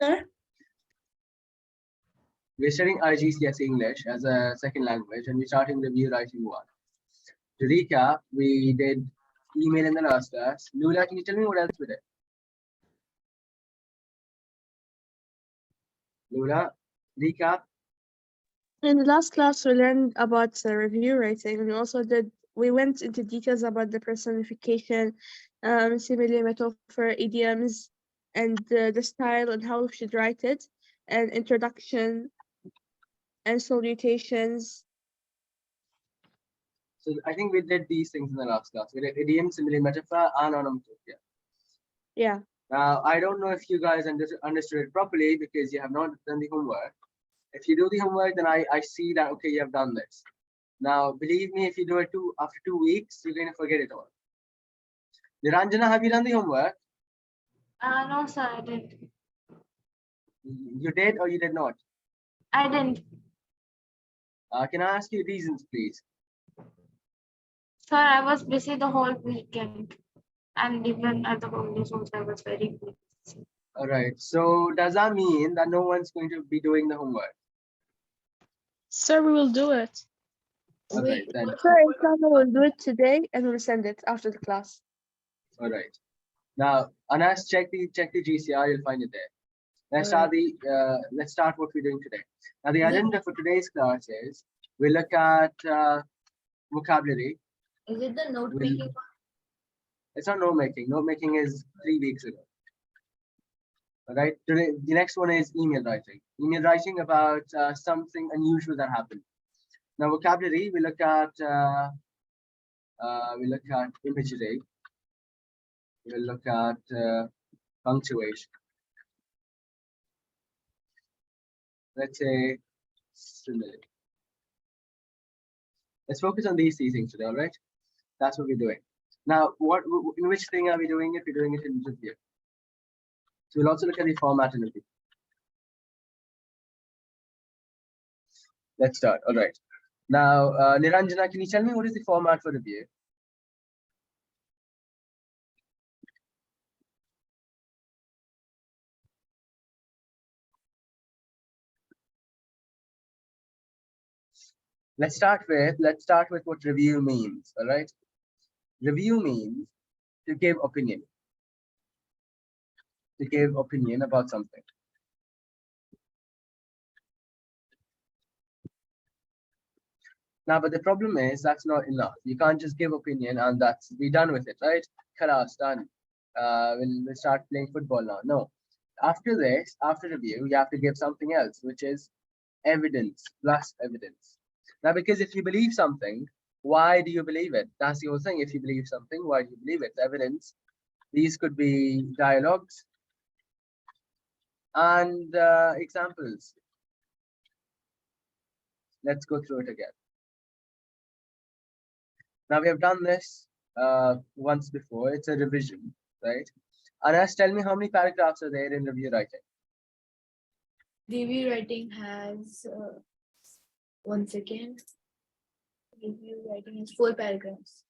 Sir? We're studying IGCSE English as a second language, and we're starting review writing one. To recap, we did email in the last class. Lula, can you tell me what else we did? Lula, recap. In the last class, we learned about review writing. We went into details about the personification, simile, metaphor, idioms, and the style and how we should write it, and introduction and salutations. So I think we did these things in the last class. We did idiom, simile, metaphor, and onomatopoeia. Yeah. Now, I don't know if you guys understood it properly because you have not done the homework. If you do the homework, then I see that, okay, you have done this. Now, believe me, if you do it after 2 weeks, you're going to forget it all. Niranjana, have you done the homework? No, sir, I didn't. You did or you did not? I didn't. Can I ask you reasons, please? Sir, I was busy the whole weekend. And even at the holidays also, I was very busy. All right. So does that mean that no one's going to be doing the homework? Sir, we will do it. All right, then. Sir, we will do it today and we'll send it after the class. All right. Now, Anas, check the GCR. You'll find it there. Let's start what we're doing today. Now, the agenda for today's class is we look at vocabulary. Is it the note making? It's not note making. Note making is 3 weeks ago. All right. Today, the next one is email writing. Email writing about something unusual that happened. Now, vocabulary, we look at imagery. We'll look at punctuation. Let's say simile. Let's focus on these three things today, all right? That's what we're doing. Now, in which thing are we doing it? We're doing it in review. So we'll also look at the format in review. Let's start. All right. Now, Niranjana, can you tell me what is the format for review? Let's start with what review means. All right. Review means to give opinion. To give opinion about something. Now, but the problem is that's not enough. You can't just give opinion and be done with it, right? Khalas, done. We'll start playing football now. No. After this, after review, you have to give something else, which is evidence plus evidence. Now, because if you believe something, why do you believe it? That's the whole thing. If you believe something, why do you believe it? Evidence. These could be dialogues and examples. Let's go through it again. Now, we have done this once before. It's a revision, right? Anas, tell me how many paragraphs are there in review writing? Review writing has, 1 second. Review writing has 4 paragraphs.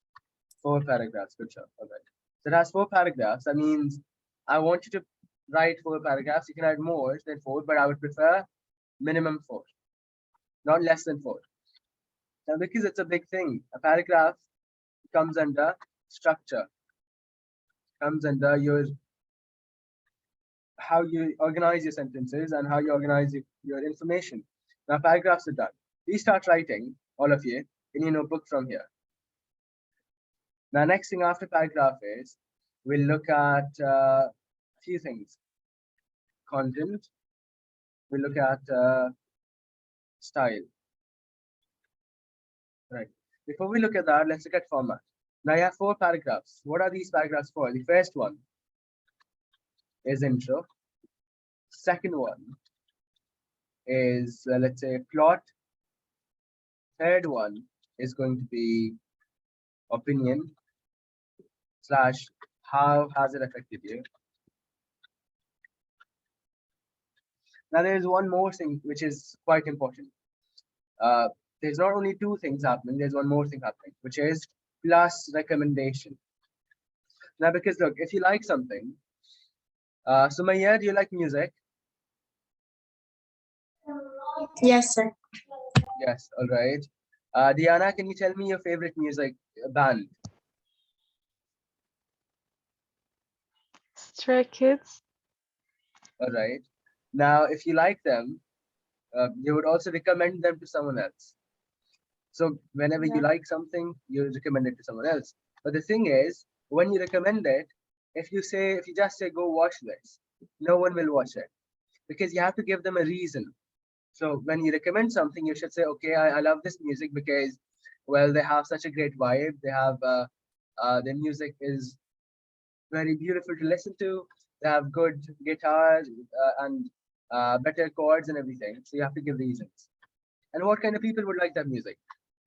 4 paragraphs, good job. All right. So it has 4 paragraphs. That means I want you to write 4 paragraphs. You can add more than 4, but I would prefer minimum 4, not less than 4. Now, because it's a big thing, a paragraph comes under structure, comes under how you organize your sentences and how you organize your information. Now, paragraphs are done. Please start writing, all of you, in your notebook from here. Now, next thing after paragraph is we'll look at a few things. Content. We'll look at style. Right. Before we look at that, let's look at format. Now you have 4 paragraphs. What are these paragraphs for? The first one is intro. Second one is, let's say, plot. Third one is going to be opinion / how has it affected you. Now there is one more thing which is quite important. There's not only 2 things happening, there's one more thing happening, which is plus recommendation. Now, because look, if you like something, Sumaya, do you like music? Yes, sir. Yes, all right. Diana, can you tell me your favorite music band? Stray Kids. All right. Now, if you like them, you would also recommend them to someone else. So whenever you Yeah. like something, you recommend it to someone else. But the thing is, when you recommend it, if you just say, go watch this, no one will watch it because you have to give them a reason. So when you recommend something, you should say, okay, I love this music because, well, they have such a great vibe. They have, their music is very beautiful to listen to. They have good guitars and better chords and everything. So you have to give reasons. And what kind of people would like that music?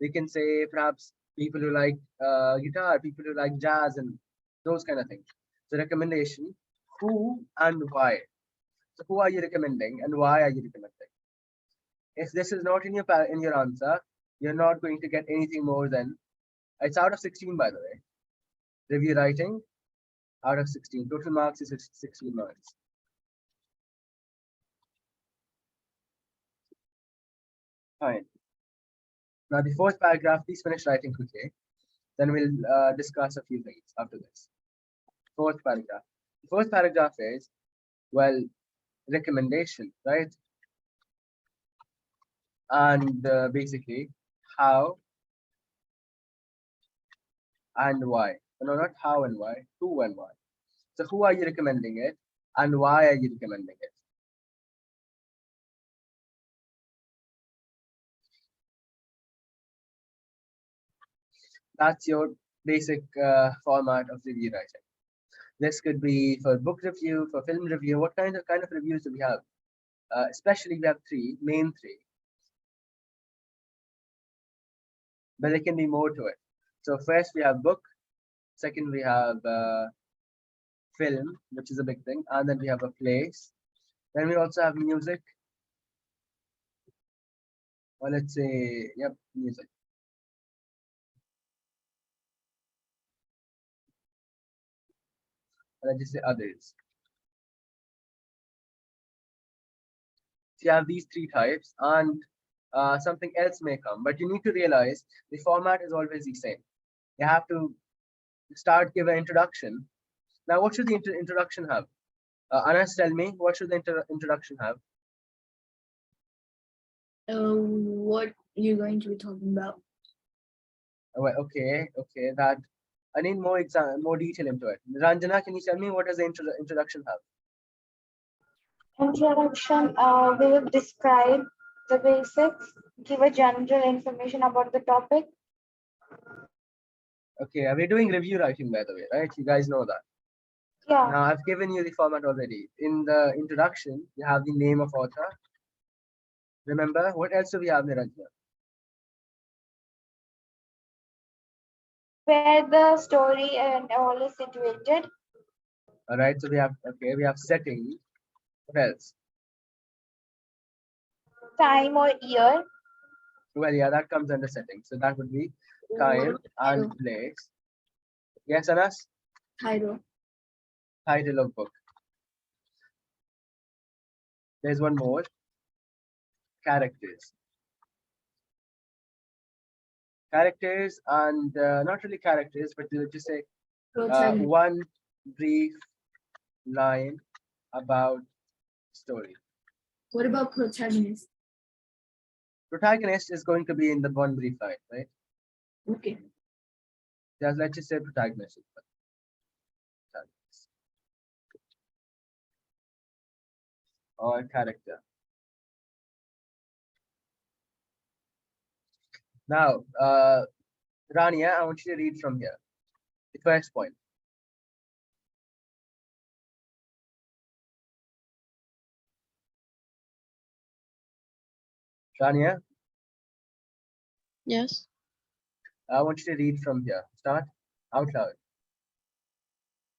We can say perhaps people who like guitar, people who like jazz, and those kind of things. So recommendation, who and why. So who are you recommending and why are you recommending? If this is not in your answer, you're not going to get anything more than, it's out of 16 by the way. Review writing out of 16. Total marks is 16 marks. Fine. Now the fourth paragraph, please finish writing quickly. Then we'll discuss a few things after this. Fourth paragraph. The fourth paragraph is, well, recommendation, right? And basically, how and why. No, not how and why, who and why. So who are you recommending it and why are you recommending it? That's your basic format of review writing. This could be for book review, for film review. What kind of reviews do we have? Especially we have main three, but there can be more to it. So first we have book, second we have film, which is a big thing, and then we have a place. Then we also have music, or let's say, yep, music. Let's just say others. So you have these three types, and something else may come, but you need to realize the format is always the same. You have to start give an introduction. Now, what should the introduction have? Anas, tell me, what should the introduction have? What you're going to be talking about? Well, okay, that I need more detail into it. Ranjana, can you tell me what does the introduction have? Introduction, we will describe the basics, give a general information about the topic. Okay, we're doing review writing, by the way, right? You guys know that. Yeah. Now, I've given you the format already. In the introduction, you have the name of author. Remember, what else do we have, Niranjana? Where the story and all is situated. All right, so we have setting. What else? Time or year. Well, yeah, that comes under setting. So that would be time and place. Yes, Anas? Title. Title of book. There's one more. Characters. Characters and not really characters, but let's just say one brief line about story. What about protagonist? Protagonist is going to be in the one brief line, right? Okay. Just let's just say protagonist. Or character. Now, Rania, I want you to read from here. The first point. Rania, Yes. I want you to read from here. Start out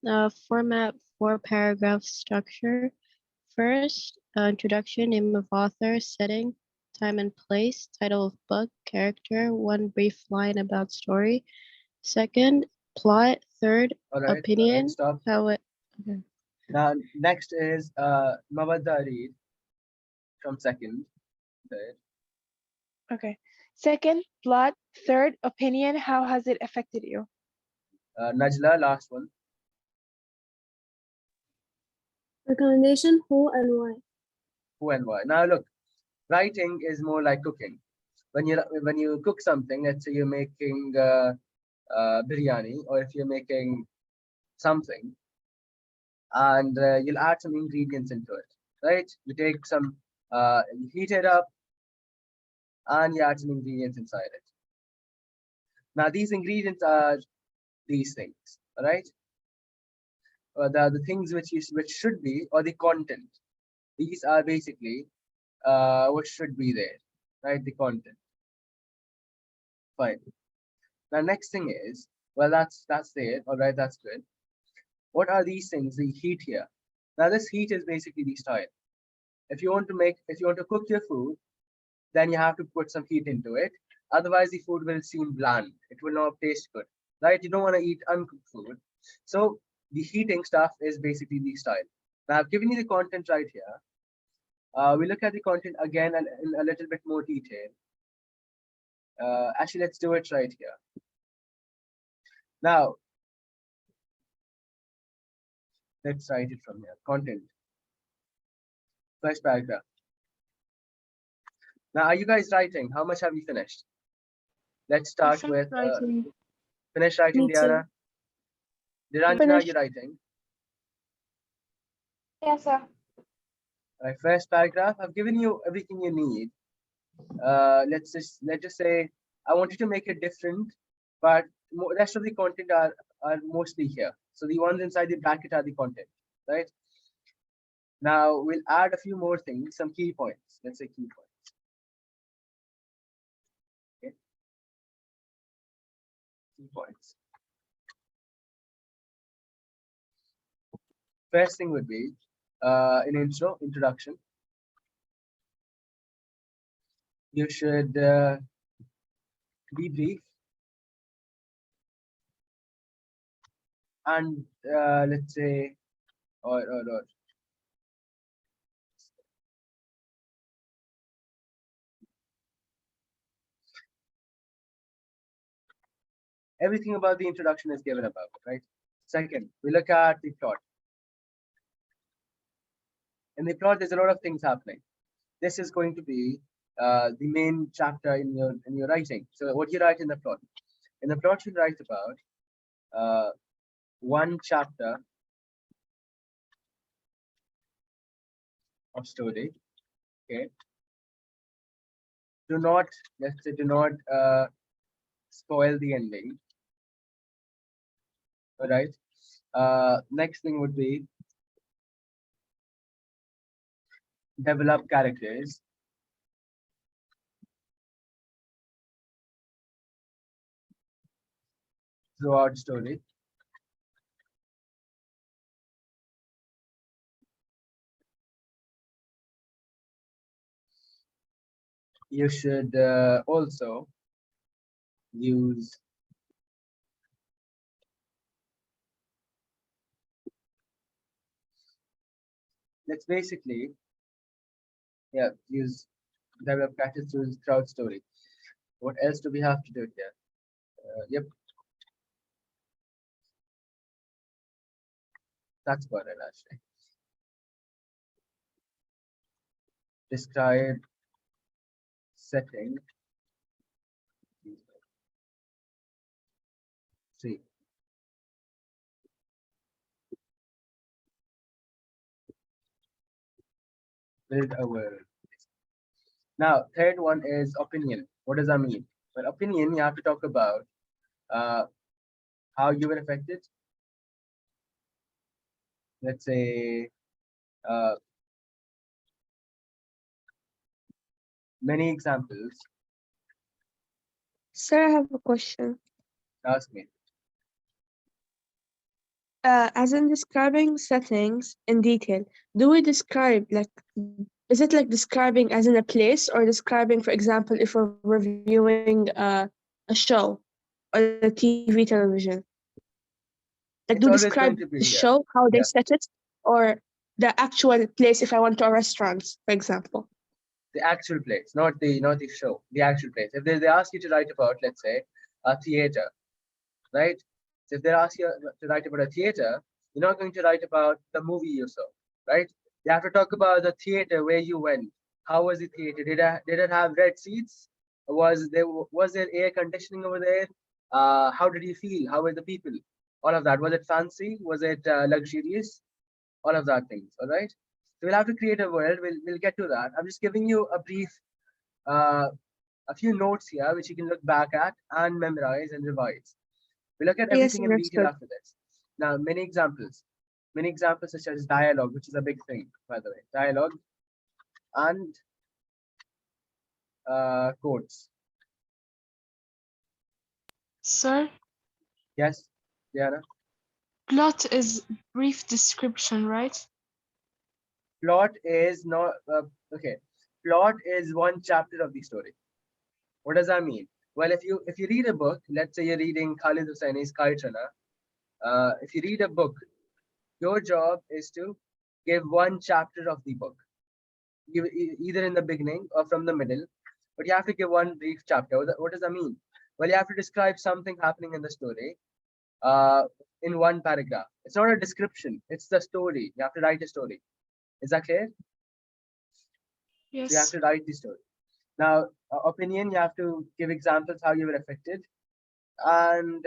loud. Format 4-paragraph structure. First, introduction, name of author, setting, time and place, title of book, character, one brief line about story. Second, plot. Third, opinion. Stop. How it. Okay. Now, next is Mawadda read from second. Third. Okay. Second, plot. Third, opinion. How has it affected you? Najla, last one. Recommendation, who and why. Who and why. Now look, writing is more like cooking. When you cook something, let's say you're making biryani, or if you're making something, and you'll add some ingredients into it, right? You take some, you heat it up, and you add some ingredients inside it. Now these ingredients are these things, all right? The things which should be, or the content. These are basically what should be there, right? The content. Fine. Now next thing is, well, that's there, all right, that's good. What are these things? The heat here. Now this heat is basically the style. If you want to cook your food, then you have to put some heat into it. Otherwise, the food will seem bland. It will not taste good, right? You don't want to eat uncooked food. So the heating stuff is basically the style. Now I've given you the content right here. We look at the content again and in a little bit more detail. Actually, let's do it right here. Now, let's write it from here. Content. First paragraph. Now, are you guys writing? How much have you finished? Let's start with finish writing, Me too. Diana. Niranjana, Finished. you writing? Yes, sir. Right, first paragraph. I've given you everything you need. Let's just say I want you to make it different, but rest of the content are mostly here. So the ones inside the bracket are the content, right? Now we'll add a few more things, some key points. Let's say key points. Okay. Key points. First thing would be an introduction. You should be brief and let's say or everything about the introduction is given above, right? Second, we look at the plot. In the plot, there's a lot of things happening. This is going to be the main chapter in your writing. So what you write in the plot? In the plot, you write about one chapter of story. Okay. Let's say, do not spoil the ending. All right. Next thing would be develop characters. Throughout story. You should also use let's basically use develop characters throughout story. What else do we have to do here? Yep, that's about it actually. Describe setting. 3. Build a world. Now, third one is opinion. What does that mean? Well, opinion, you have to talk about how you were affected. Let's say many examples. Sir, I have a question. Ask me. As in describing settings in detail, do we describe is it like describing as in a place, or describing, for example, if we're reviewing a show or a TV television? Like, It's do we always describe going to be the here. show, how they Yeah. set it, or the actual place if I went to a restaurant, for example? the actual place, not the show, the actual place. If they ask you to write about, let's say, a theater, right? So if they ask you to write about a theater, you're not going to write about the movie you saw, right? You have to talk about the theater where you went. How was the theater? Did it have red seats? Was there air conditioning over there? How did you feel? How were the people? All of that. Was it fancy? Was it luxurious? All of that things. All right. So we'll have to create a world. We'll get to that. I'm just giving you a brief, a few notes here which you can look back at and memorize and revise. We look at Yes, everything in detail understood. after this. Now, many examples such as dialogue, which is a big thing, by the way, dialogue and quotes. Sir, Yes, Diana. plot is brief description, right? Plot is not okay. Plot is one chapter of the story. What does that mean? Well, if you read a book, let's say you're reading Khalid Hosseini's Kite Runner. If you read a book, your job is to give one chapter of the book, either in the beginning or from the middle, but you have to give one brief chapter. What does that mean? Well, you have to describe something happening in the story in one paragraph. It's not a description, it's the story. You have to write a story. Is that clear? Yes. So you have to write the story. Now, opinion, you have to give examples how you were affected. And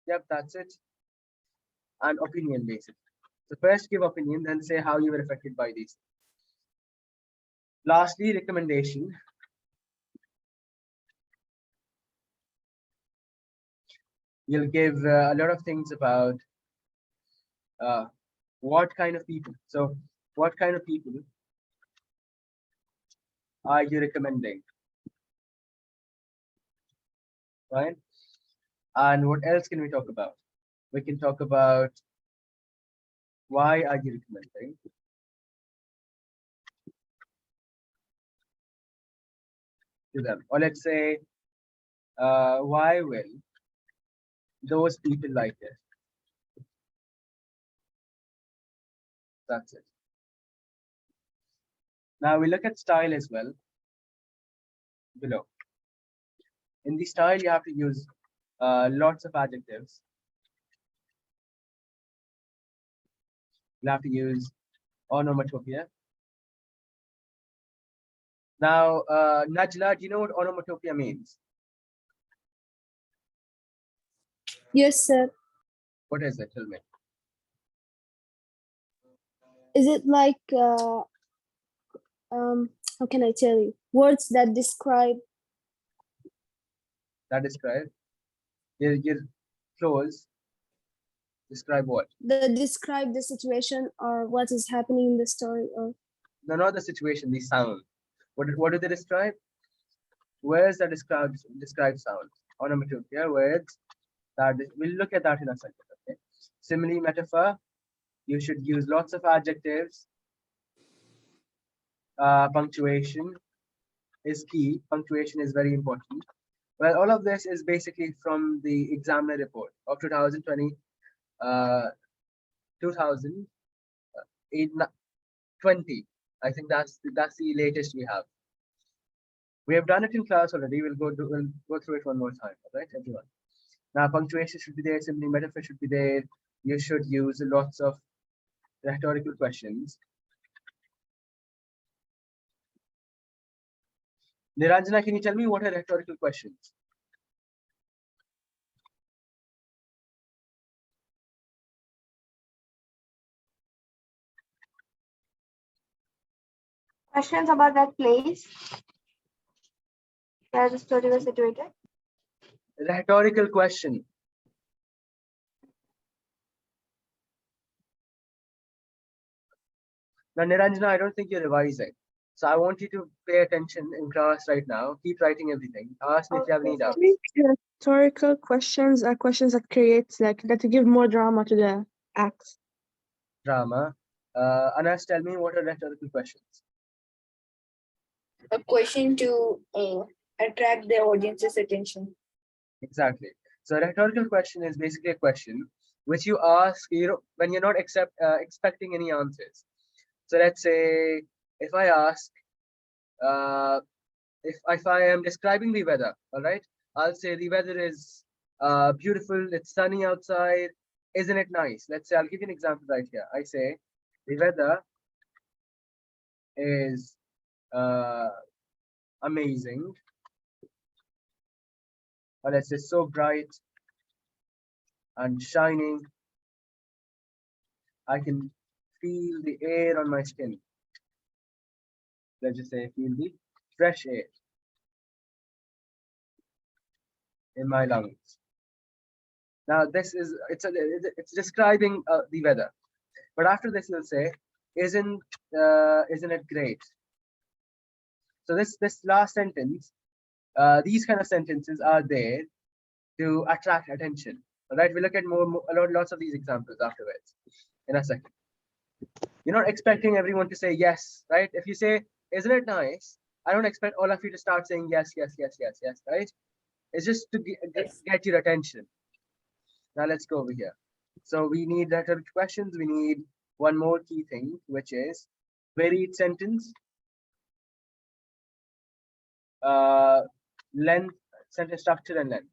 yep, that's it. And opinion, basically. So first give opinion, then say how you were affected by these. Lastly, recommendation. You'll give a lot of things about what kind of people. So what kind of people are you recommending? Right? And what else can we talk about? We can talk about why are you recommending? To them. Or let's say, why will those people like it? That's it. Now we look at style as well below. In the style, you have to use lots of adjectives. You have to use onomatopoeia. Now, Najla, do you know what onomatopoeia means? Yes, sir. What is it? Tell me. Is it like how can I tell you? Words that describe. That describe. Your clothes. Describe what? That describe the situation or what is happening in the story or. No, not the situation. The sound. What do they describe? Words that describe sound. Onomatopoeia words that we'll look at that in a second. Okay. Simile, metaphor. You should use lots of adjectives. Punctuation is key. Punctuation is very important. Well, all of this is basically from the examiner report of 2020, 2020. I think that's the latest we have. We have done it in class already. We'll go through it one more time. All right, everyone. Now, punctuation should be there. Simile, metaphor should be there. You should use lots of rhetorical questions. Niranjana, can you tell me what are rhetorical questions? Questions about that place where the story was situated? Rhetorical question. Now, Niranjana, I don't think you're revising. So I want you to pay attention in class right now. Keep writing everything. Ask me if you have any Okay, doubts. I think rhetorical questions are questions that create that give more drama to the act. Drama. Anas, tell me what are rhetorical questions? A question to attract the audience's attention. Exactly. So a rhetorical question is basically a question which you ask when you're not expecting any answers. So let's say if I ask, if I am describing the weather, all right, I'll say the weather is beautiful. It's sunny outside. Isn't it nice? Let's say I'll give you an example right here. I say the weather is amazing. Or let's say so bright and shining. I can feel the air on my skin. Let's just say feel the fresh air in my lungs. Now this is it's describing the weather, but after this you'll say, isn't it great? So this last sentence, these kind of sentences are there to attract attention. All right, we look at lots of these examples afterwards in a second. You're not expecting everyone to say yes, right? If you say, isn't it nice? I don't expect all of you to start saying yes, yes, yes, yes, yes, right? It's just to get your attention. Now let's go over here. So we need rhetoric questions. We need one more key thing, which is varied sentence, length, sentence structure, and length.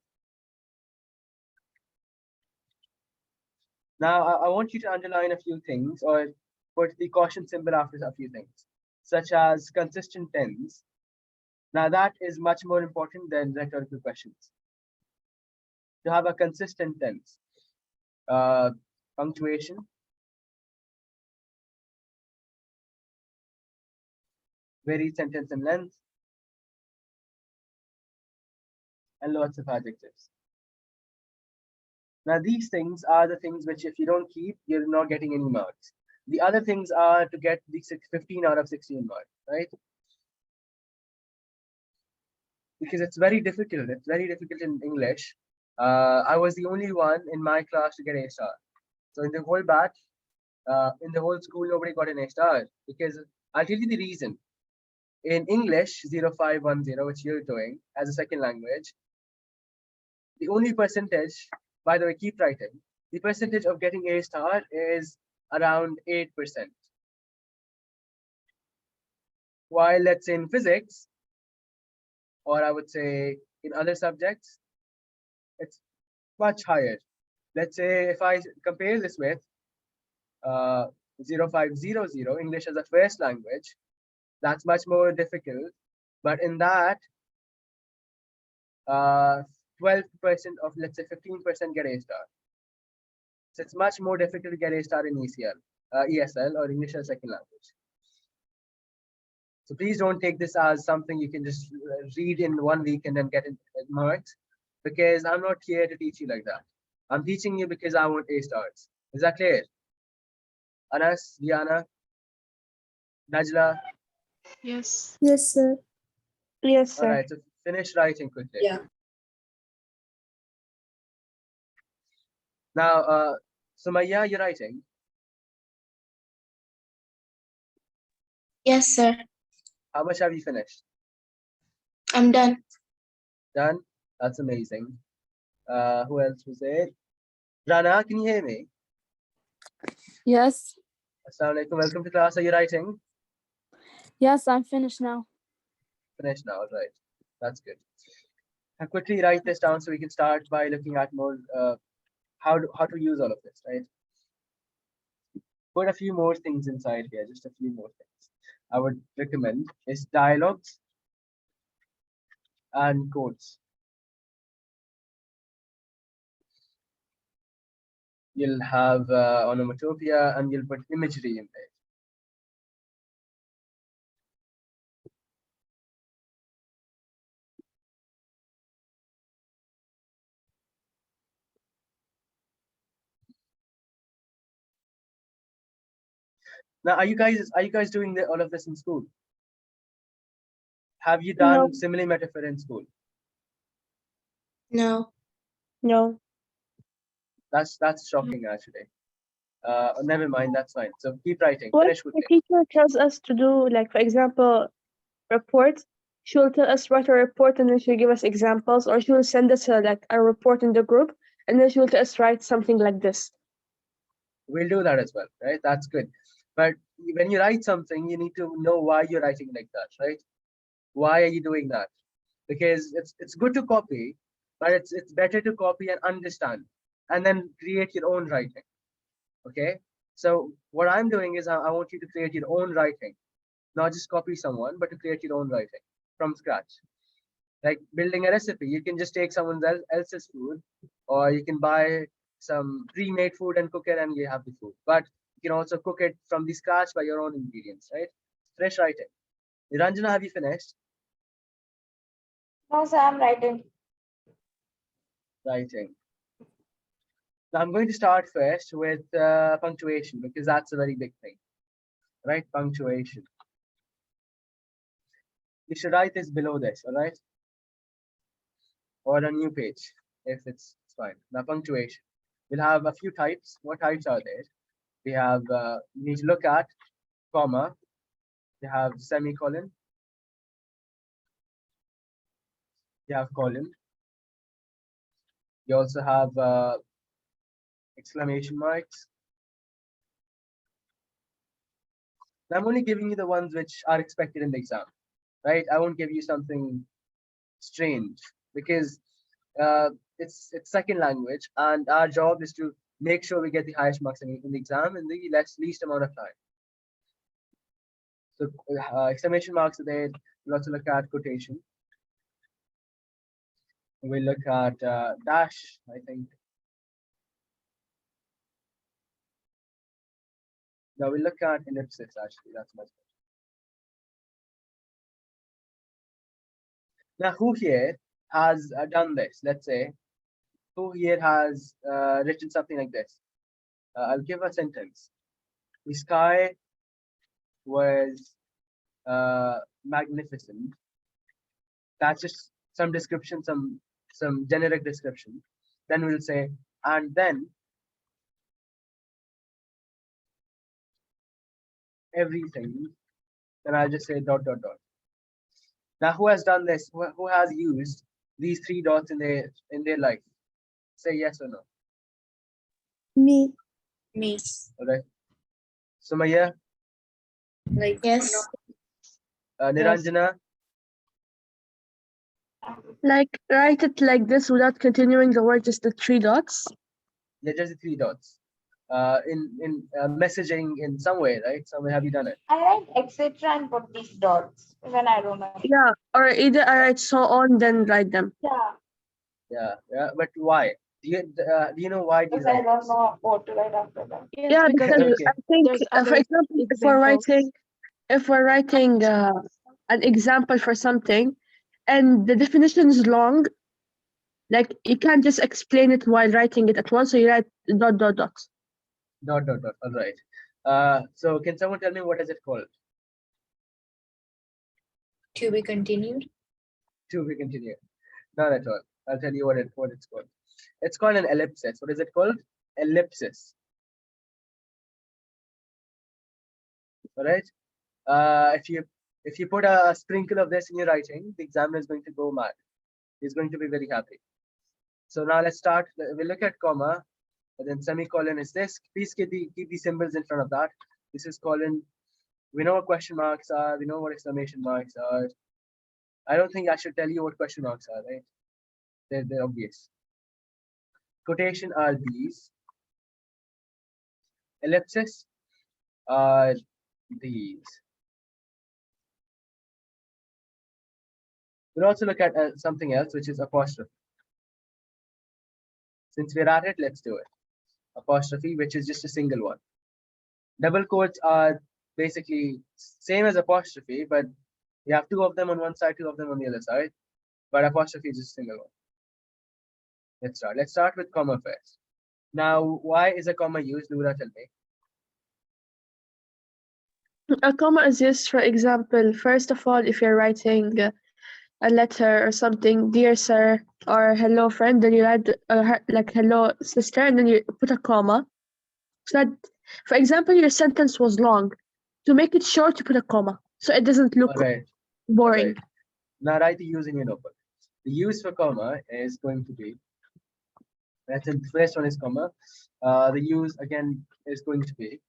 Now I want you to underline a few things or put the caution symbol after a few things, such as consistent tense. Now that is much more important than rhetorical questions. To have a consistent tense, punctuation, varied sentence and length, and lots of adjectives. Now these things are the things which if you don't keep, you're not getting any marks. The other things are to get the 15 out of 16 marks, right? Because it's very difficult. It's very difficult in English. I was the only one in my class to get A star. So in the whole batch, in the whole school, nobody got an A star. Because I'll tell you the reason. In English 0510, which you're doing as a second language, the only percentage, by the way, keep writing, the percentage of getting A star is around 8%. While let's say in physics, or I would say in other subjects, it's much higher. Let's say if I compare this with 0500, English as a first language, that's much more difficult. But in that, 12% of, let's say 15% get A star. So it's much more difficult to get A star in ESL or English as a second language. So please don't take this as something you can just read in 1 week and then get marks, because I'm not here to teach you like that. I'm teaching you because I want A stars. Is that clear? Anas, Diana, Najla? Yes. Yes, sir. Yes, All sir. right, so finish writing quickly. Yeah. Now, Sumaya, you're writing. Yes, sir. How much have you finished? I'm done. Done? That's amazing. Who else was there? Rana, can you hear me? Yes. Assalamu alaikum. Welcome to class. Are you writing? Yes, I'm finished now. Finished now, right? That's good. I'll quickly write this down so we can start by looking at more how to use all of this, right? Put a few more things inside here, just a few more things. I would recommend is dialogues and quotes. You'll have onomatopoeia and you'll put imagery in there. Now, are you guys doing all of this in school? Have you done No. simile metaphor in school? No. No. That's shocking actually. Never mind, that's fine. So keep writing. What Finish the quickly. teacher tells us to do, like for example, reports, she will tell us write a report and then she'll give us examples, or she will send us a report in the group and then she will tell us write something like this. We'll do that as well, right? That's good. But when you write something, you need to know why you're writing like that, right? Why are you doing that? Because it's good to copy, but it's better to copy and understand, and then create your own writing. Okay. So what I'm doing is I want you to create your own writing, not just copy someone, but to create your own writing from scratch. Like building a recipe, you can just take someone else's food, or you can buy some pre-made food and cook it, and you have the food. But you can also cook it from the scratch by your own ingredients, right? Fresh writing. Ranjana, have you finished No, sir, I'm writing. writing? Now I'm going to start first with punctuation, because that's a very big thing, right? Punctuation. You should write this below this, all right? Or a new page, if it's fine. Now punctuation. We'll have a few types. What types are there? We have, you need to look at comma. You have semicolon. You have colon. You also have exclamation marks. Now, I'm only giving you the ones which are expected in the exam, right? I won't give you something strange, because it's second language, and our job is to make sure we get the highest marks in the exam in the least amount of time. So exclamation marks are there. We'll also look at quotation. We'll look at dash, I think. Now we'll look at ellipsis, actually. That's much better. Now, who here has done this? Let's say, who here has written something like this? I'll give a sentence. The sky was magnificent. That's just some description, some generic description. Then we'll say, and then everything. Then I'll just say dot dot dot. Now, who has done this? Who has used these three dots in their life? Say yes or no. Me. Me. All right. Sumaya, Like Yes. Niranjana. Like write it like this without continuing the word, just the three dots. Yeah, just the three dots. In messaging in some way, right? Somewhere have you done it? I write etc. and put these dots when I don't know. Yeah, or either I write so on, then write them. Yeah, Yeah. But why? Do you know why? Do you because I write don't this? know what to write after that. Yes, Yeah, because because Okay. I think, there's for other example, examples. if we're writing an example for something, and the definition is long, like you can't just explain it while writing it at once. So you write dot dot dot. Dot dot dot. All right. So can someone tell me what is it called? to be continued. To be continued. Not at all. I'll tell you what it's called. It's called an ellipsis. What is it called? Ellipsis. All right. If you put a sprinkle of this in your writing, the examiner is going to go mad. He's going to be very happy. So now let's start. We'll look at comma, and then semicolon is this. Please keep the symbols in front of that. This is colon. We know what question marks are. We know what exclamation marks are. I don't think I should tell you what question marks are, right? They're obvious. Quotation are these. Ellipsis are these. We'll also look at something else, which is apostrophe. Since we're at it, let's do it. Apostrophe, which is just a single one. Double quotes are basically same as apostrophe, but you have two of them on one side, two of them on the other side. But apostrophe is just a single one. Let's start. Let's start with comma first. Now, why is a comma used? Lura, tell me. A comma is used, for example, first of all, if you're writing a letter or something, dear sir, or hello friend, then you write like hello sister, and then you put a comma. So that, for example, your sentence was long. To make it short, you put a comma, so it doesn't look All right. boring. Right. Now write the use in your notebook. The use for comma is going to be, that's the first one is comma. The use again is going to be,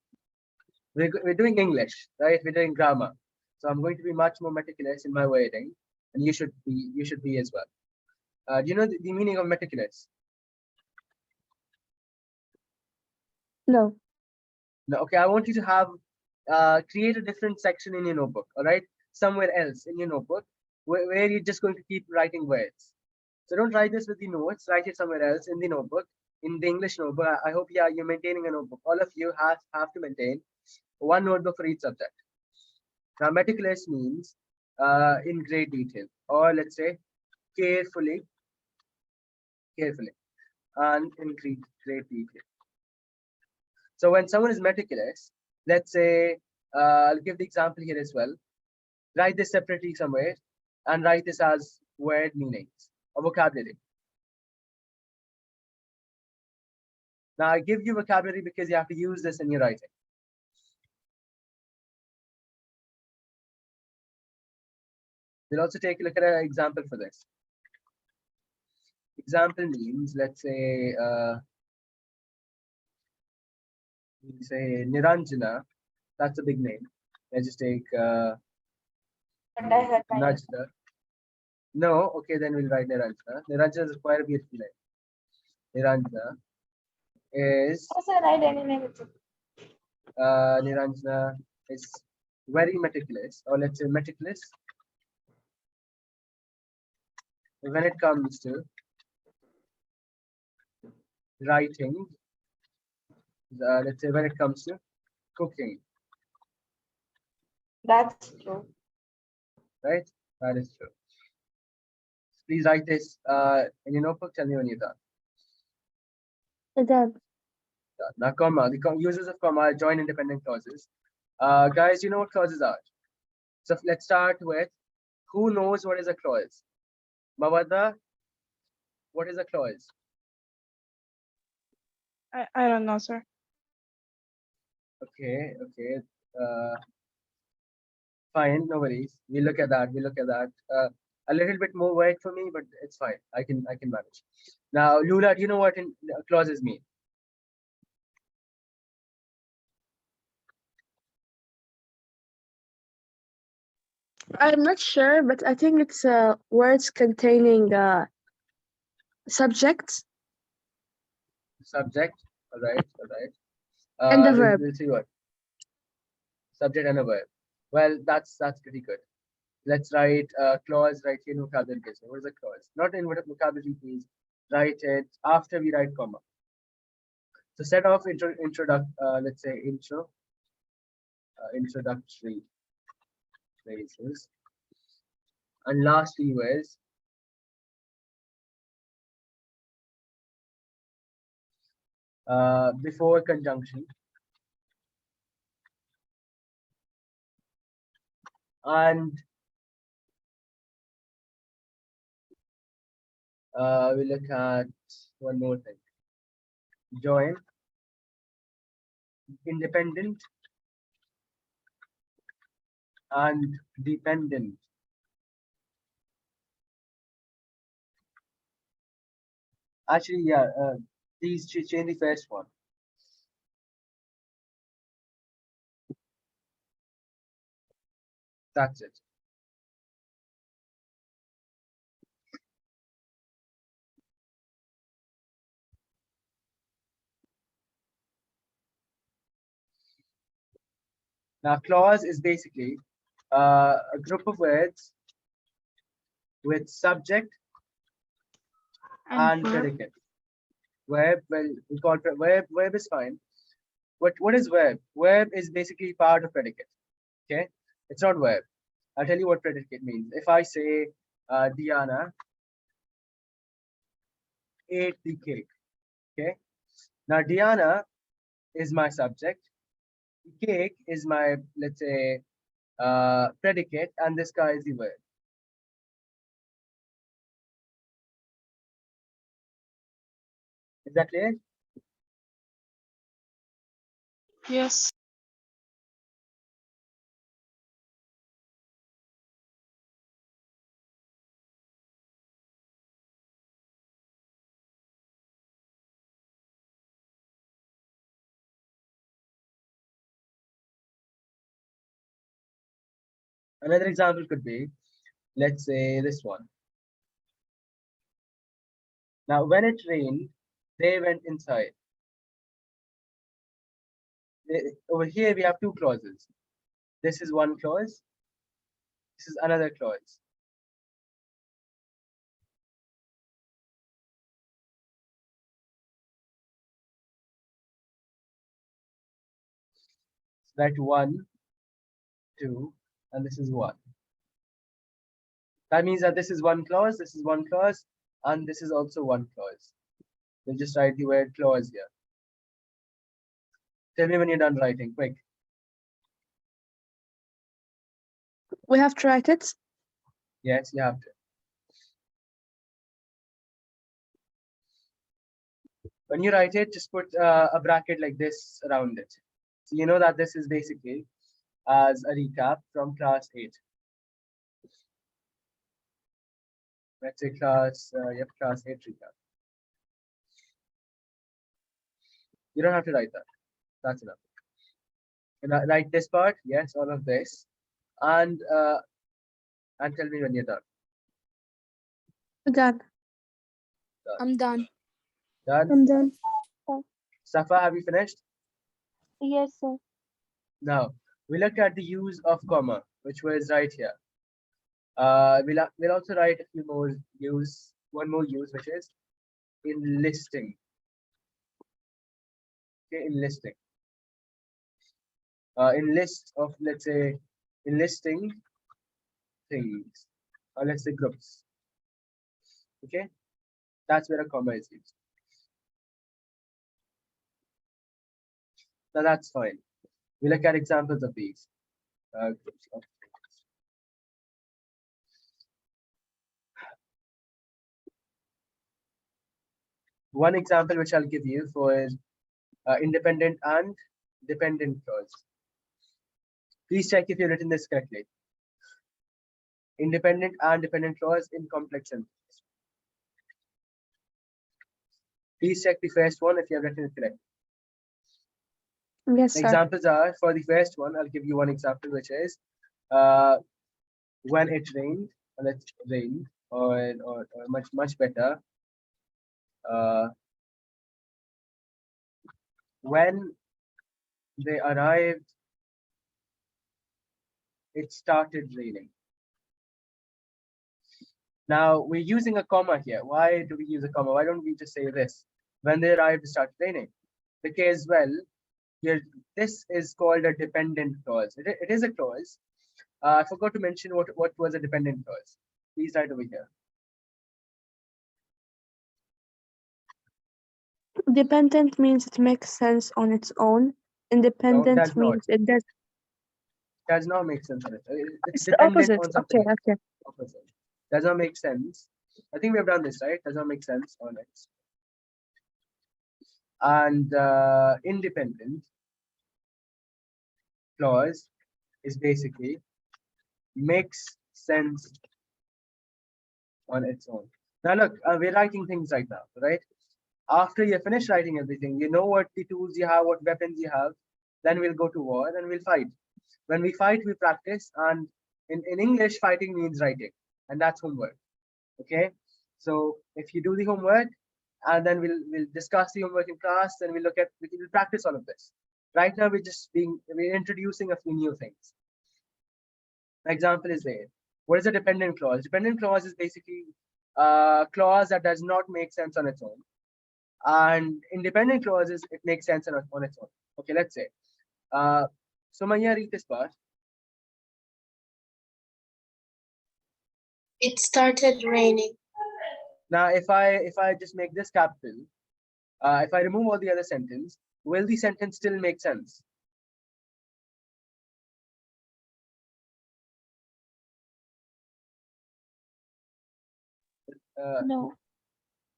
we're doing English, right? We're doing grammar. So I'm going to be much more meticulous in my wording, and you should be as well. Do you know the meaning of meticulous? No. No. Okay, I want you to have create a different section in your notebook. All right, somewhere else in your notebook where you're just going to keep writing words. So don't write this with the notes. Write it somewhere else in the notebook, in the English notebook. I hope you're maintaining a notebook. All of you have to maintain one notebook for each subject. Now, meticulous means in great detail, or let's say carefully, and in great detail. So when someone is meticulous, let's say, I'll give the example here as well. Write this separately somewhere, and write this as word meanings or vocabulary. Now, I give you vocabulary because you have to use this in your writing. We'll also take a look at an example for this. Example means, let's say, Niranjana. That's a big name. Let's just take But I heard my name. Najda. No, okay, then we'll write Niranjana. Niranjana is quite a beautiful name. Niranjana is Also, write any name. It's okay. Niranjana is very meticulous, or let's say meticulous when it comes to writing. Let's say when it comes to cooking, That's true. right? That is true. Please write this in your notebook. Tell me when you're done. Done. Now, comma. The uses of comma are join independent clauses. Guys, you know what clauses are? So let's start with who knows what is a clause? Mawada, what is a clause? I don't know, sir. Okay. Fine, no worries. We look at that. A little bit more work for me, but it's fine. I can manage. Now, Lula, do you know what clauses mean? I'm not sure, but I think it's words containing subject Subject. All right. and the verb. We'll see what subject and a verb. Well, that's pretty good. Let's write a clause right here in vocabulary case. What is a clause? Not in vocabulary, please. Write it after we write comma. So set off let's say introductory phrases. And lastly was before conjunction. And we look at one more thing. Join independent and dependent. Actually, yeah, please change the first one. That's it. Now, clause is basically a group of words with subject and predicate. Verb, well, we call verb. Verb is fine. What is verb? Verb is basically part of predicate. Okay, it's not verb. I'll tell you what predicate means. If I say Diana ate the cake. Okay, now Diana is my subject. The cake is my, let's say, predicate, and this guy is the verb. Is that clear? Yes. Another example could be, let's say this one. Now, when it rained, they went inside. Over here, we have two clauses. This is one clause. This is another clause. That 1, 2, and this is 1. That means that this is one clause, this is one clause, and this is also one clause. We'll just write the word clause here. Tell me when you're done writing, quick. We have to write it. Yes, you have to. When you write it, just put a bracket like this around it. So you know that this is basically as a recap from class 8. Let's say class 8 recap. You don't have to write that. That's enough. And write this part, yes, all of this, and tell me when you're done. Done. I'm done. Done. I'm done. Safa, have you finished? Yes, sir. Now we looked at the use of comma, which was right here. We'll also write a few more use, one more use, which is enlisting. Okay, enlisting. Enlist of, let's say, enlisting things, or let's say groups. Okay, that's where a comma is used. Now that's fine. We look at examples of these groups of things. One example which I'll give you for independent and dependent clause. Please check if you've written this correctly. Independent and dependent clause in complex sentence. Please check the first one if you have written it correctly. Yes, sir. Examples are, for the first one, I'll give you one example, which is when it rained, or let's rain, or much better. When they arrived, it started raining. Now we're using a comma here. Why do we use a comma? Why don't we just say this? When they arrived, it started raining. Because, well, here this is called a dependent clause. It is a clause. I forgot to mention what was a dependent clause. Please write over here. Dependent means it makes sense on its own. Independent does not. means it Does not make sense on it. It's the dependent opposite. on something Okay, else. okay. Opposite. Does not make sense. I think we have done this, right? Does not make sense on it. And independent clause is basically makes sense on its own. Now look, we're writing things right now, right? After you finish writing everything, you know what the tools you have, what weapons you have, then we'll go to war and we'll fight. When we fight, we practice, and in English, fighting means writing, and that's homework. Okay, so if you do the homework, and then we'll discuss the homework in class, then we'll practice all of this. Right now, we're introducing a few new things. An example is there. What is a dependent clause? Dependent clause is basically a clause that does not make sense on its own, and independent clauses, it makes sense on its own. Okay, let's say. Sumaya, read this part. It started raining. Now, if I just make this capital, if I remove all the other sentence, will the sentence still make sense? No.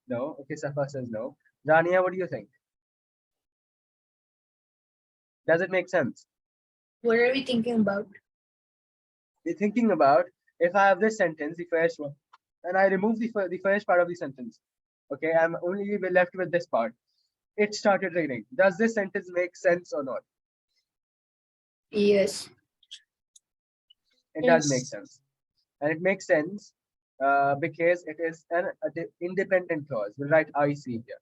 No. Okay, Safa says no. Rania, what do you think? Does it make sense? What are we thinking about? We're thinking about, if I have this sentence, the first one, and I remove the first part of the sentence. Okay, I'm only left with this part. It started raining. Does this sentence make sense or not? Yes. It does make Yes. sense. And it makes sense because it is an independent clause. We'll write IC here.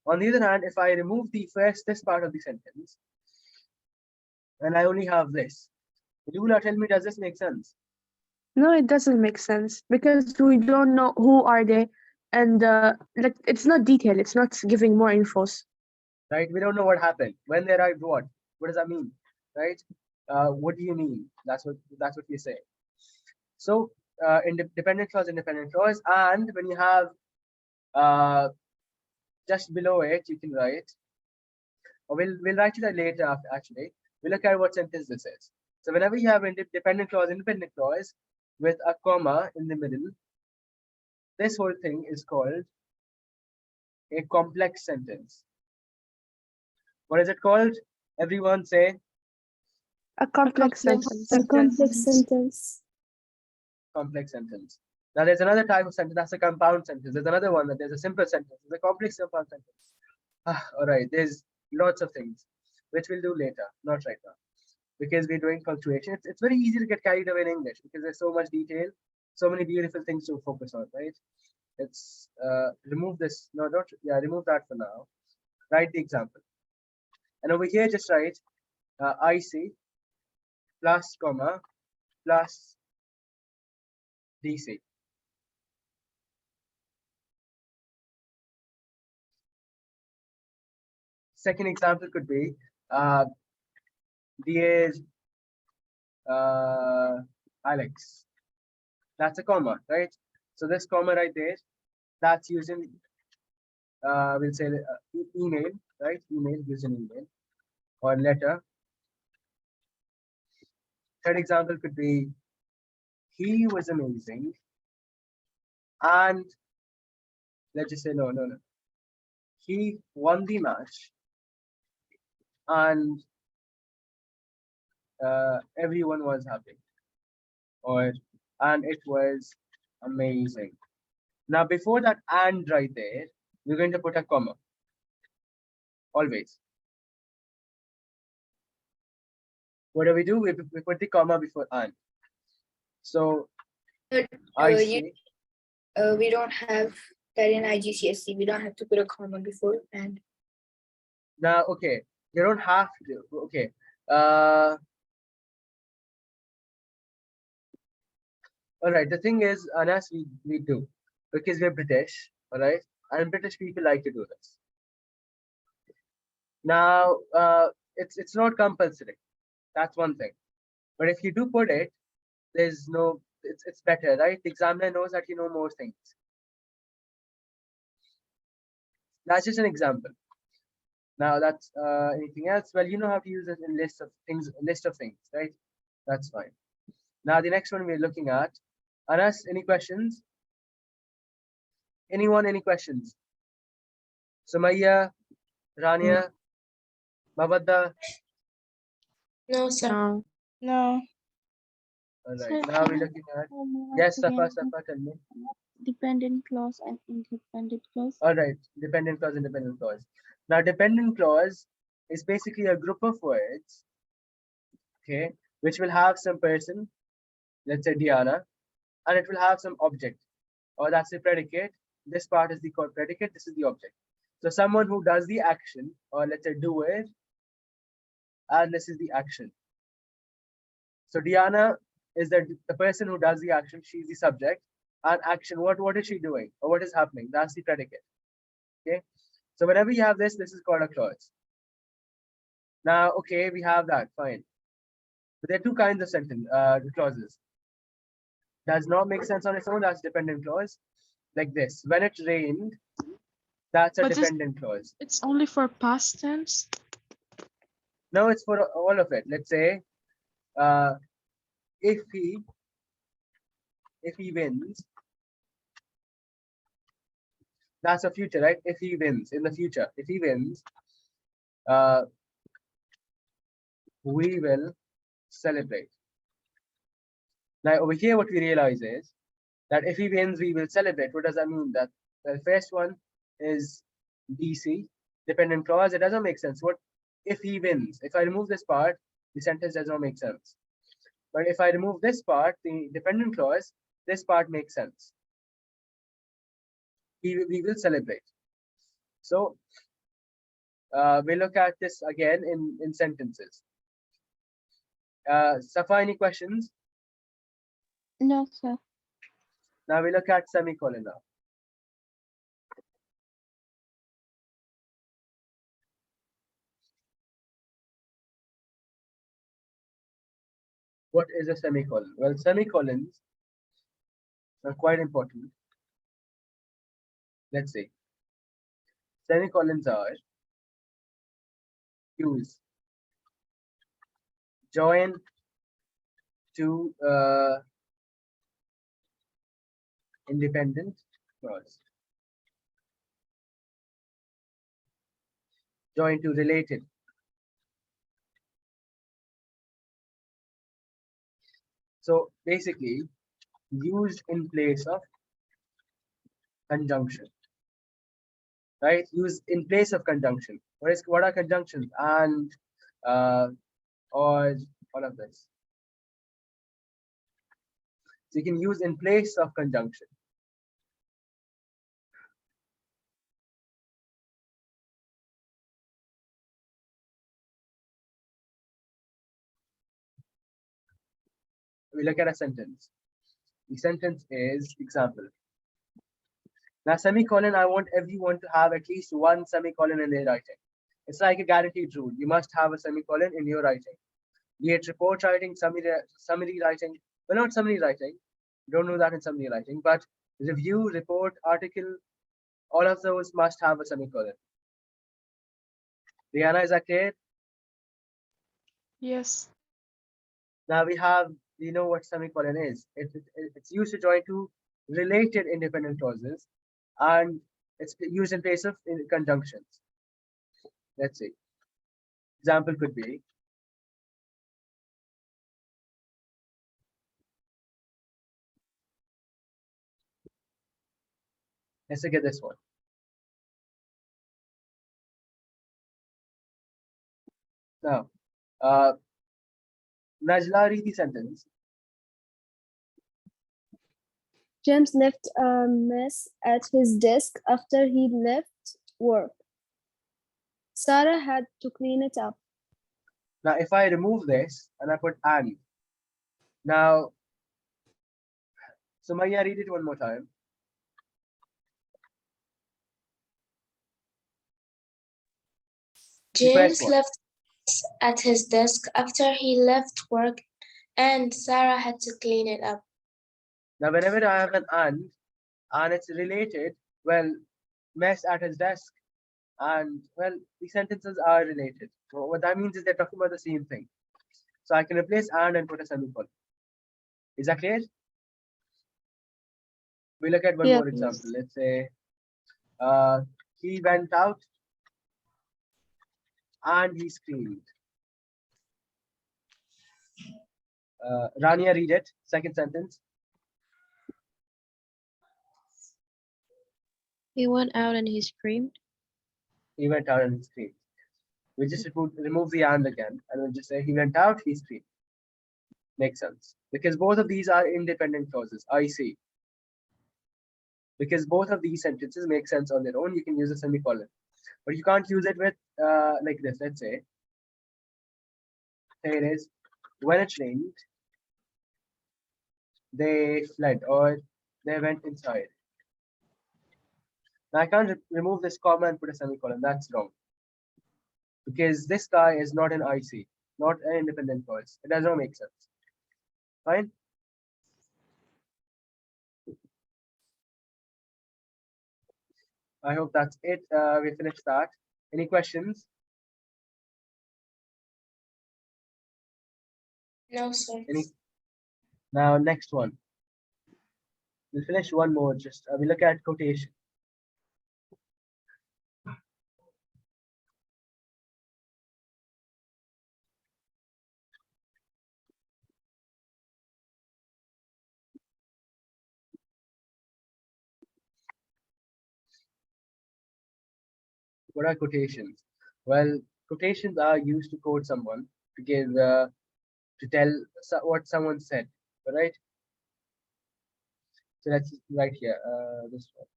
On the other hand, if I remove this part of the sentence, and I only have this, you will tell me, does this make sense? No, it doesn't make sense because we don't know who are they, and like it's not detailed. It's not giving more infos. Right? We don't know what happened, when they arrived, what does that mean, right? What do you mean? That's what you say. So independent clause, and when you have just below it, you can write, or we'll write it later after, actually. We'll look at what sentence this is. So whenever you have independent clause with a comma in the middle, this whole thing is called a complex sentence. What is it called? Everyone say. A complex sentence. A complex sentence. Complex sentence. Now there's another type of sentence, that's a compound sentence. There's another one that there's a simple sentence. There's a complex compound sentence. All right, there's lots of things which we'll do later, not right now, because we're doing punctuation. It's very easy to get carried away in English because there's so much detail, so many beautiful things to focus on, right? Let's remove this. No, don't. Yeah, remove that for now. Write the example, and over here just write IC plus comma plus DC. Second example could be dear Alex. That's a comma, right? So this comma right there, that's using we'll say email, right? Email, using email or letter. Third example could be he was amazing, and let's just say no. He won the match, and everyone was happy, and it was amazing. Now before that and right there, we're going to put a comma. Always. What do? We put the comma before and. So I see. We don't have that in IGCSE. We don't have to put a comma before and. Now, okay, you don't have to. Okay. All right. The thing is, Anas, we do, because we're British. All right, and British people like to do this. Now, it's not compulsory. That's one thing. But if you do put it, there's no. It's better, right? The examiner knows that you know more things. That's just an example. Now that's anything else? Well, you know how to use it in list of things, right? That's fine. Now the next one we're looking at. Anas, any questions? Anyone, any questions? Sumaya, Rania, Mabadda? No, sir. No. No. All right, now we're looking at, yes, Safa, tell me. Dependent clause and independent clause. All right, dependent clause, independent clause. Now, dependent clause is basically a group of words, okay, which will have some person, let's say Diana, and it will have some object, or that's the predicate. This part is the called predicate, this is the object. So someone who does the action, or let's say do it, and this is the action. So Diana is the person who does the action, she's the subject, and action, what is she doing, or what is happening? That's the predicate. Okay, so whenever you have this is called a clause. Now, okay, we have that, fine. But there are two kinds of sentence clauses. Does not make sense on its own, that's dependent clause. Like this, when it rained, that's a dependent clause. It's only for past tense. No, it's for all of it. Let's say if he wins, that's a future, right? If he wins in the future, if he wins, we will celebrate. Now over here, what we realize is that if he wins, we will celebrate. What does that mean? That the first one is DC, dependent clause. It doesn't make sense. What if he wins? If I remove this part, the sentence does not make sense. But if I remove this part, the dependent clause, this part makes sense. We will celebrate. So we look at this again in sentences. Safa, any questions? No, sir. Now we look at semicolon now. What is a semicolon? Well, semicolons are quite important. Let's see. Semicolons are used join to independent clause. Join to related. So basically, used in place of conjunction, right? Used in place of conjunction. What are conjunctions? And or all of this. So you can use in place of conjunction. We look at a sentence. The sentence is example. Now, semicolon, I want everyone to have at least one semicolon in their writing. It's like a guaranteed rule. You must have a semicolon in your writing. Be it report writing, summary writing. Well, not summary writing. Don't know that in summary writing, but review, report, article, all of those must have a semicolon. Rihanna, is that clear? Yes. Now we have, you know what semicolon is. It's used to join two related independent clauses, and it's used in place of conjunctions. Let's see. Example could be let's look at this one. Now, Najla, read the sentence. James left a mess at his desk after he left work. Sarah had to clean it up. Now, if I remove this and I put and, now, Sumaya, read it one more time. James left at his desk after he left work, and Sarah had to clean it up. Now, whenever I have an and it's related, well, mess at his desk, and well, the sentences are related. So what that means is they're talking about the same thing. So I can replace and put a semicolon. Is that clear? We look at one more example. Let's say he went out and he screamed. Rania, read it. Second sentence. He went out and he screamed. He went out and he screamed. We just remove the and again, and we'll just say he went out, he screamed. Makes sense. Because both of these are independent clauses. I see. Because both of these sentences make sense on their own, you can use a semicolon. But you can't use it with like this. Let's say, here it is. When it rained, they fled or they went inside. Now I can't remove this comma and put a semicolon. That's wrong. Because this guy is not an IC, not an independent clause. It does not make sense. Fine. I hope that's it. We finished that. Any questions? No, sir. Now, next one. We'll finish one more. Just we look at quotation. What are quotations? Well, quotations are used to quote someone to to tell what someone said. All right. So let's write here. This one.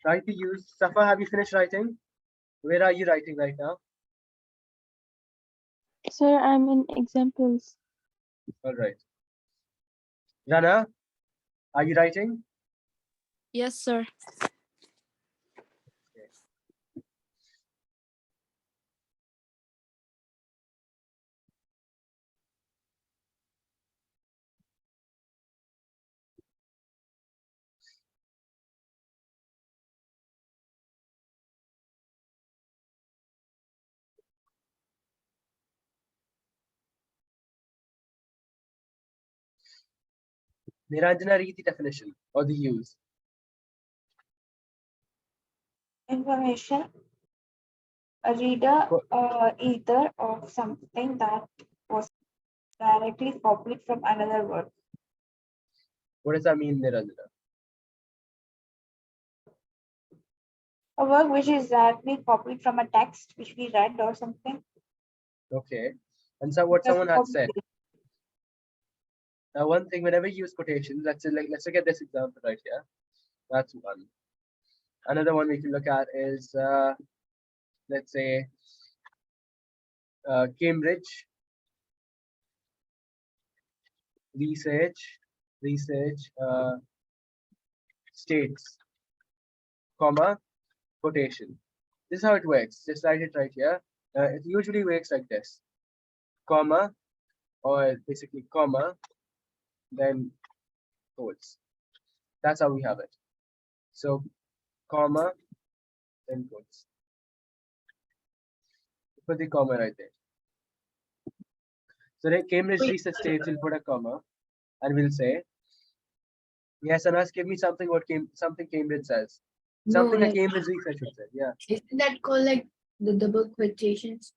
Try to use. Safa, have you finished writing? Where are you writing right now? Sir, I'm in examples. All right. Rana, are you writing? Yes, sir. Niranjana, read the definition or the use. Information, a reader either of something that was directly copied from another work. What does that mean, Niranjana? A work which is directly copied from a text which we read or something. Okay. And so what someone had said. Now, one thing, whenever you use quotations, let's look at this example right here. That's one. Another one we can look at is, let's say, Cambridge research states, comma, quotation. This is how it works. Just write it right here. It usually works like this, comma, or basically comma, then quotes. That's how we have it. So, comma, then quotes. Put the comma right there. So then Cambridge research states, will put a comma and we'll say, yes, Anas, give me something what something Cambridge says. Something No, a like, Cambridge research would say. Yeah. isn't that called like the double quotations?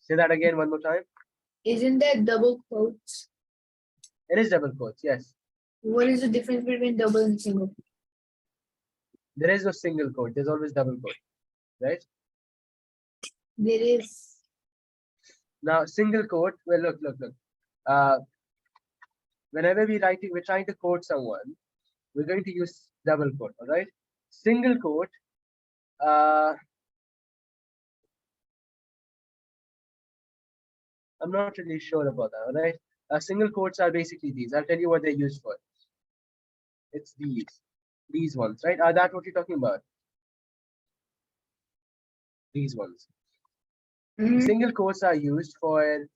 Say that again one more time. Isn't that double quotes? It is double quotes, yes. What is the difference between double and single? There is no single quote, there's always double quote, right? There is. Now, single quote, well, look. Whenever we're trying to quote someone, we're going to use double quote, all right? Single quote, I'm not really sure about that, all right? Single quotes are basically these. I'll tell you what they're used for. It's these ones, right? Are that what you're talking about? These ones. Mhm. Single quotes are used for,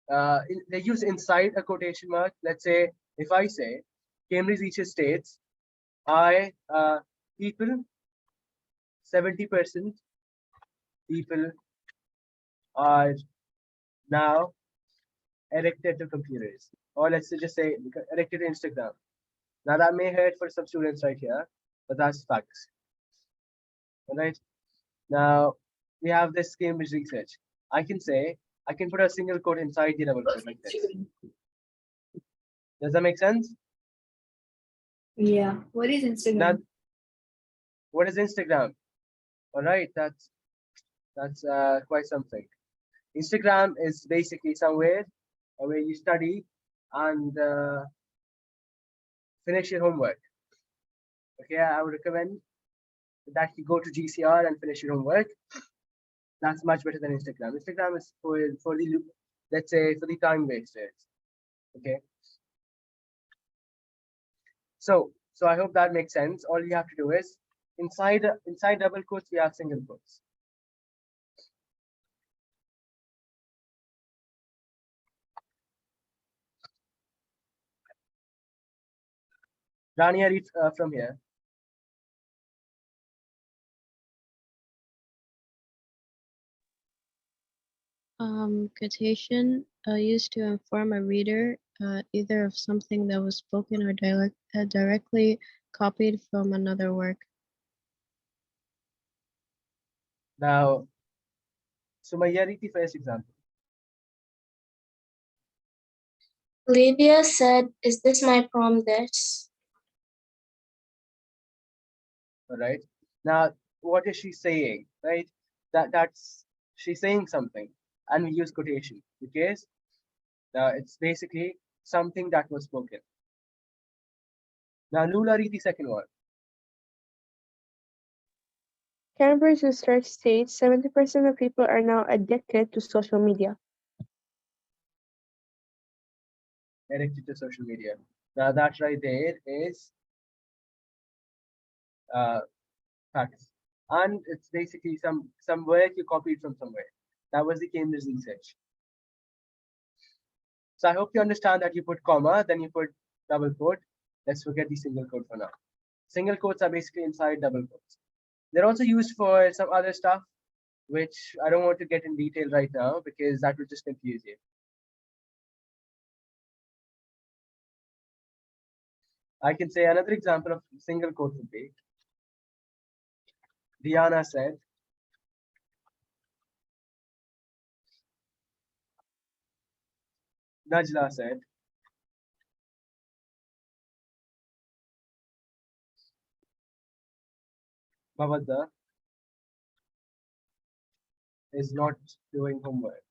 they're used inside a quotation mark. Let's say, if I say, Cambridge research states, people, 70% people are now addicted to computers. Or let's just say addicted to Instagram. Now that may hurt for some students right here, but that's facts. All right. Now we have this Cambridge research. I can put a single quote inside the double quote like this. Does that make sense? Yeah. What is Instagram? Now, what is Instagram? All right, that's quite something. Instagram is basically somewhere where you study and finish your homework. Okay, I would recommend that you go to GCR and finish your homework. That's much better than Instagram. Instagram is for the, let's say, for the time wasters. Okay. So I hope that makes sense. All you have to do is inside double quotes we have single quotes. Rania, read from here. Quotation used to inform a reader either of something that was spoken or directly copied from another work. Now, Sumaya, read the first example. Olivia said, "Is this my prom dress?" All right. Now, what is she saying? Right. That's she's saying something, and we use quotation because it's basically something that was spoken. Now, Lula, read the second one. Cambridge research states 70% of people are now addicted to social media. Addicted to social media. Now, that right there is facts, and it's basically some work you copied from somewhere. That was the Cambridge research. So I hope you understand that you put comma, then you put double quote. Let's forget the single quote for now. Single quotes are basically inside double quotes. They're also used for some other stuff, which I don't want to get in detail right now because that will just confuse you. I can say another example of single quote would be Diana said, Najla said, Bhavadda is not doing homework.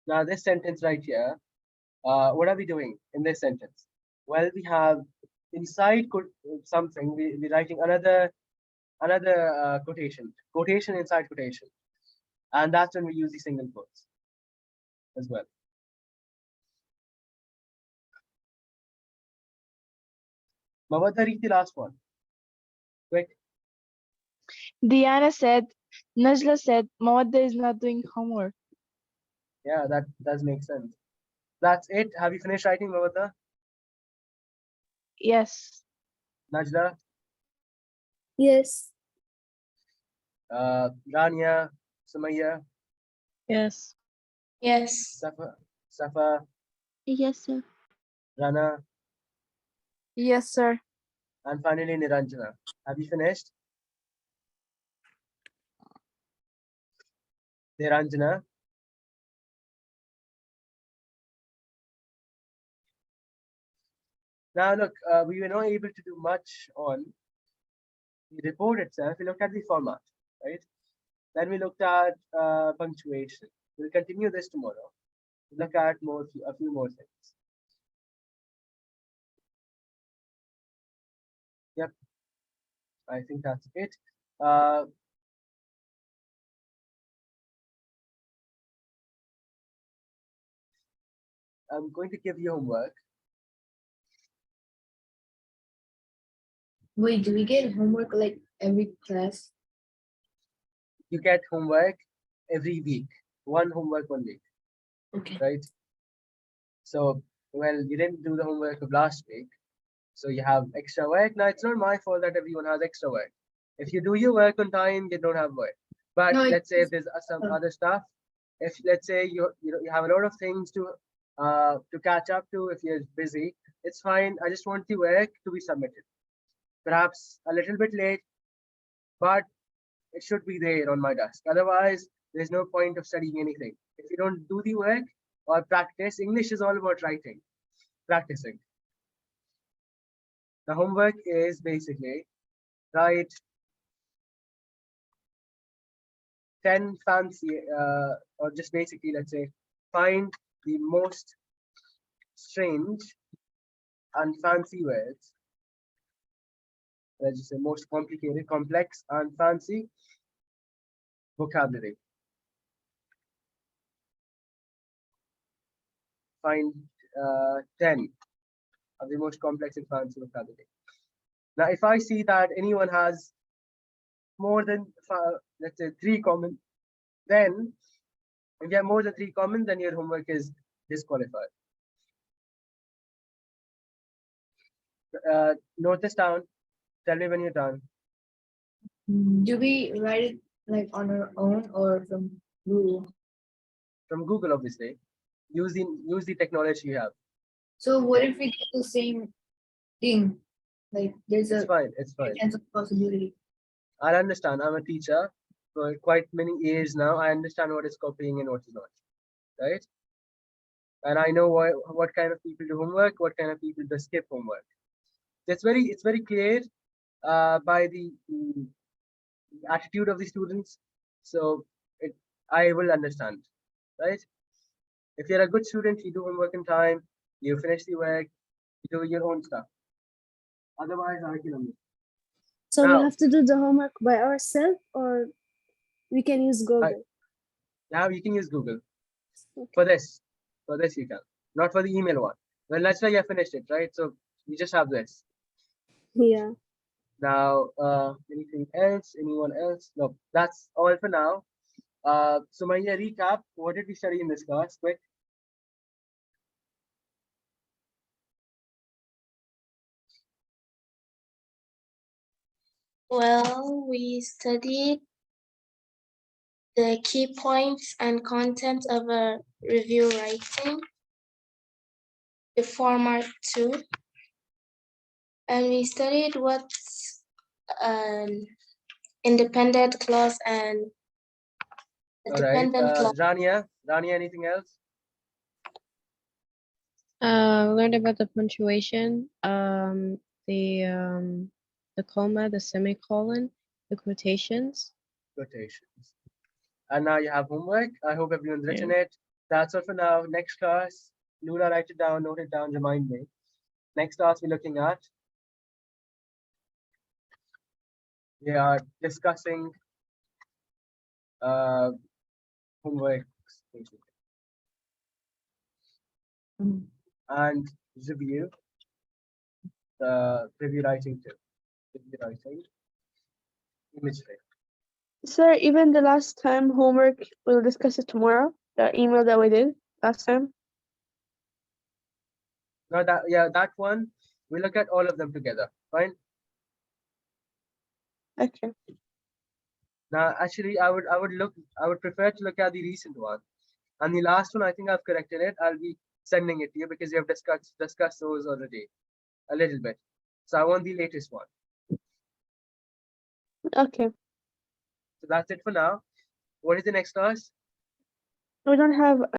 Now this sentence right here, what are we doing in this sentence? Well, we have inside something, we're writing another quotation inside quotation, and that's when we use the single quotes as well. Mavadda, read the last one. Quick. Diana said, Najla said, Mawadda is not doing homework. Yeah, that does make sense. That's it. Have you finished writing, Mavadda? Yes. Najla, Yes. Rania, Sumaya, Yes. Yes. Safa, Yes, sir. Rana, Yes, sir. and finally Niranjana. Have you finished? Niranjana. Now look, we were not able to do much on the report itself. We looked at the format, right? Then we looked at punctuation. We'll continue this tomorrow. Look at a few more things. Yep, I think that's it. I'm going to give you homework. Wait, do we get homework like every class? You get homework every week. One homework 1 week. Okay. Right? So, well, you didn't do the homework of last week. So you have extra work. Now, it's not my fault that everyone has extra work. If you do your work on time, you don't have work. But No, let's say if there's some other stuff, if let's say you have a lot of things to catch up to, if you're busy, it's fine. I just want the work to be submitted. Perhaps a little bit late, but it should be there on my desk. Otherwise, there's no point of studying anything. If you don't do the work or practice, English is all about writing, practicing. The homework is basically write 10 fancy, or just basically, let's say, find the most strange and fancy words. Let's just say most complicated, complex, and fancy vocabulary. Find 10 of the most complex and fancy vocabulary. Now, if I see that anyone has more than, let's say, 3 common, then if you have more than 3 common, then your homework is disqualified. Note this down. Tell me when you're done. Do we write it like on our own or from Google? From Google, obviously. Use the technology you have. So what if we get the same thing? Like there's It's a fine. It's fine. chance of possibility. I understand. I'm a teacher. for quite many years now. I understand what is copying and what is not, right? And I know what kind of people do homework, what kind of people do skip homework. It's very clear by the attitude of the students. So I will understand, right? If you're a good student, you do homework in time, you finish the work, you do your own stuff. Otherwise, I can understand. So we Now- have to do the homework by ourselves, or we can use Google. Now you can use Google Okay. for this. For this you can, not for the email one. Well, let's say you finished it, right? So you just have this. Yeah. Now, anything else? Anyone else? No, that's all for now. So my recap. What did we study in this class? Quick. Well, we studied the key points and content of a review writing, the format too, and we studied what's an independent clause and a All right. dependent clause. Rania, anything else? Learned about the punctuation, the comma, the semicolon, the quotations. Quotations. And now you have homework. I hope everyone's Yeah. written it. That's all for now. Next class, Luna, write it down, note it down, remind me. Next class we're looking at. We are discussing homework and review. Review writing too. Review writing. Imagery. Sir, even the last time homework, we'll discuss it tomorrow. The email that we did last time. Now that one, we look at all of them together. Fine. Okay. Now, actually, I would prefer to look at the recent one, and the last one. I think I've corrected it. I'll be sending it to you because you have discussed those already a little bit. So I want the latest one. Okay. So that's it for now. What is the next class? We don't have